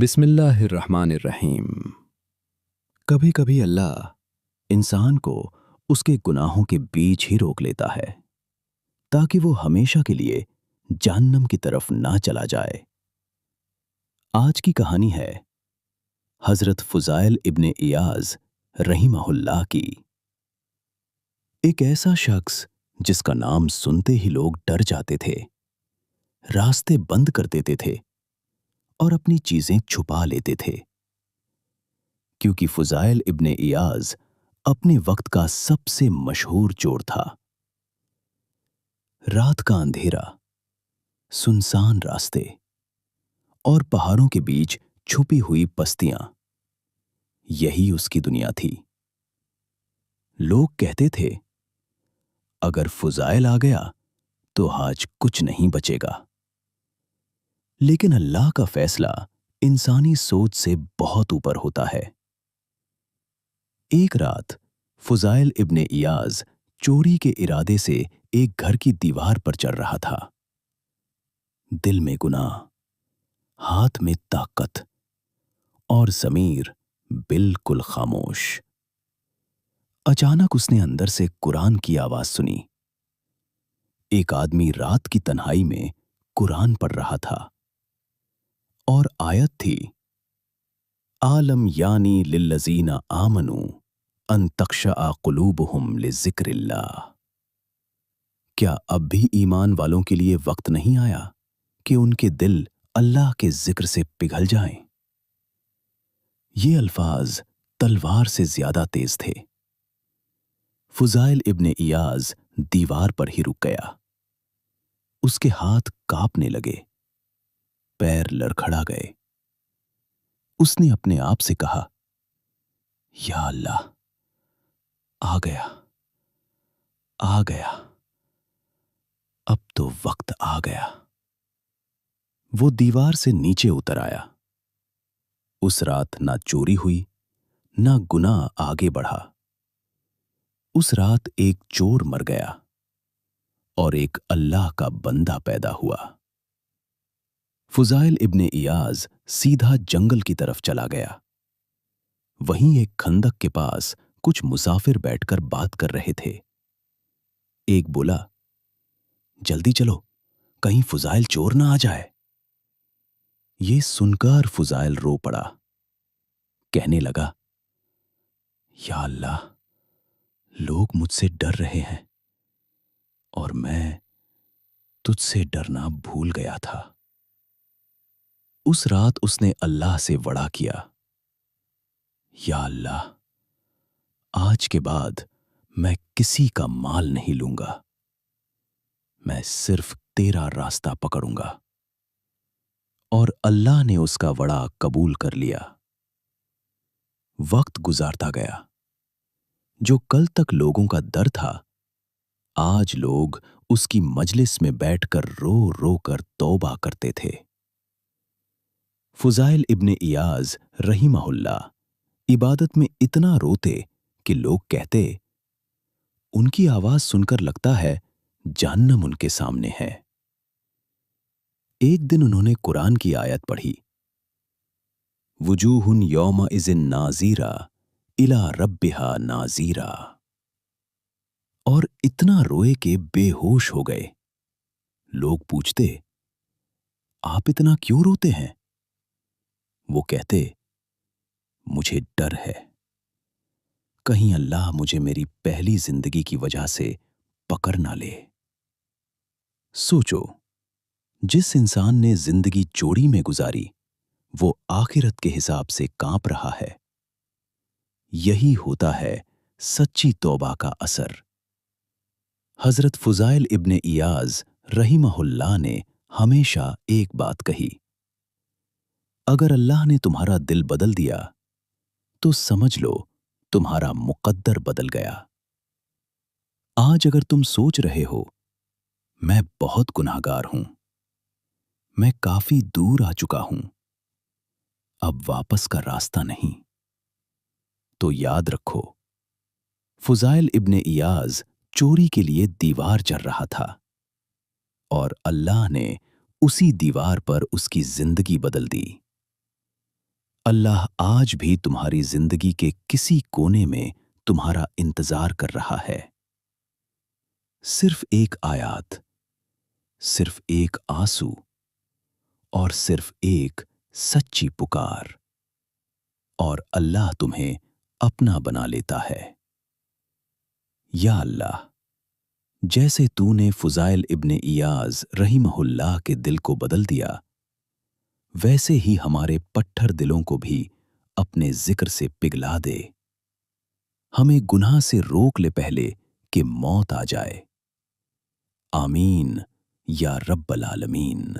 बिस्मिल्लाहिर्रहमानिर्रहीम। कभी कभी अल्लाह इंसान को उसके गुनाहों के बीच ही रोक लेता है ताकि वो हमेशा के लिए जहन्नम की तरफ ना चला जाए। आज की कहानी है हजरत फुजाइल इब्ने इयाज रहीमहुल्लाह की। एक ऐसा शख्स जिसका नाम सुनते ही लोग डर जाते थे, रास्ते बंद कर देते थे और अपनी चीजें छुपा लेते थे, क्योंकि फुजाइल इब्ने इयाज अपने वक्त का सबसे मशहूर चोर था। रात का अंधेरा, सुनसान रास्ते और पहाड़ों के बीच छुपी हुई बस्तियां, यही उसकी दुनिया थी। लोग कहते थे, अगर फुजाइल आ गया तो आज कुछ नहीं बचेगा। लेकिन अल्लाह का फैसला इंसानी सोच से बहुत ऊपर होता है। एक रात फुजाइल इब्ने इयाज चोरी के इरादे से एक घर की दीवार पर चढ़ रहा था। दिल में गुनाह, हाथ में ताकत और ज़मीर बिल्कुल खामोश। अचानक उसने अंदर से कुरान की आवाज सुनी। एक आदमी रात की तन्हाई में कुरान पढ़ रहा था और आयत थी, आलम यानी लिल्लज़ीना आमनू अन तख्शअ कुलूबुहुम लिज़िक्रिल्लाह। क्या अब भी ईमान वालों के लिए वक्त नहीं आया कि उनके दिल अल्लाह के जिक्र से पिघल जाएं? ये अल्फाज तलवार से ज्यादा तेज थे। फुजाइल इब्ने इयाज दीवार पर ही रुक गया। उसके हाथ कांपने लगे, पैर लड़खड़ा गए। उसने अपने आप से कहा, या अल्लाह, आ गया, आ गया, अब तो वक्त आ गया। वो दीवार से नीचे उतर आया। उस रात ना चोरी हुई, ना गुनाह आगे बढ़ा। उस रात एक चोर मर गया और एक अल्लाह का बंदा पैदा हुआ। फुजाइल इब्ने इयाज सीधा जंगल की तरफ चला गया। वहीं एक खंदक के पास कुछ मुसाफिर बैठकर बात कर रहे थे। एक बोला, जल्दी चलो, कहीं फुजाइल चोर ना आ जाए। ये सुनकर फुजाइल रो पड़ा। कहने लगा, या अल्लाह, लोग मुझसे डर रहे हैं और मैं तुझसे डरना भूल गया था। उस रात उसने अल्लाह से वड़ा किया, या अल्लाह, आज के बाद मैं किसी का माल नहीं लूंगा, मैं सिर्फ तेरा रास्ता पकड़ूंगा। और अल्लाह ने उसका वड़ा कबूल कर लिया। वक्त गुजारता गया। जो कल तक लोगों का डर था, आज लोग उसकी मजलिस में बैठकर रो रो कर तौबा करते थे। फुजाइल इब्ने इयाज रहीमहुल्लाह इबादत में इतना रोते कि लोग कहते, उनकी आवाज सुनकर लगता है जहन्नम उनके सामने है। एक दिन उन्होंने कुरान की आयत पढ़ी, वुजूहुन यौमइज़िन नाज़ीरा इला रब्बिहा नाज़ीरा, और इतना रोए कि बेहोश हो गए। लोग पूछते, आप इतना क्यों रोते हैं? वो कहते, मुझे डर है, कहीं अल्लाह मुझे मेरी पहली जिंदगी की वजह से पकड़ ना ले। सोचो, जिस इंसान ने जिंदगी चोरी में गुजारी, वो आखिरत के हिसाब से कांप रहा है। यही होता है सच्ची तौबा का असर। हजरत फुजाइल इब्ने इयाज रहीमहुल्लाह ने हमेशा एक बात कही, अगर अल्लाह ने तुम्हारा दिल बदल दिया तो समझ लो तुम्हारा मुकद्दर बदल गया। आज अगर तुम सोच रहे हो, मैं बहुत गुनाहगार हूं, मैं काफी दूर आ चुका हूं, अब वापस का रास्ता नहीं, तो याद रखो, फुजाइल इब्ने इयाज चोरी के लिए दीवार चढ़ रहा था और अल्लाह ने उसी दीवार पर उसकी जिंदगी बदल दी। अल्लाह आज भी तुम्हारी जिंदगी के किसी कोने में तुम्हारा इंतजार कर रहा है। सिर्फ एक आयत, सिर्फ एक आंसू और सिर्फ एक सच्ची पुकार, और अल्लाह तुम्हें अपना बना लेता है। या अल्लाह, जैसे तूने फुजाइल इब्ने इयाज रहीमहुल्लाह के दिल को बदल दिया, वैसे ही हमारे पत्थर दिलों को भी अपने जिक्र से पिघला दे। हमें गुनाह से रोक ले पहले कि मौत आ जाए। आमीन या रब्बल आलमीन।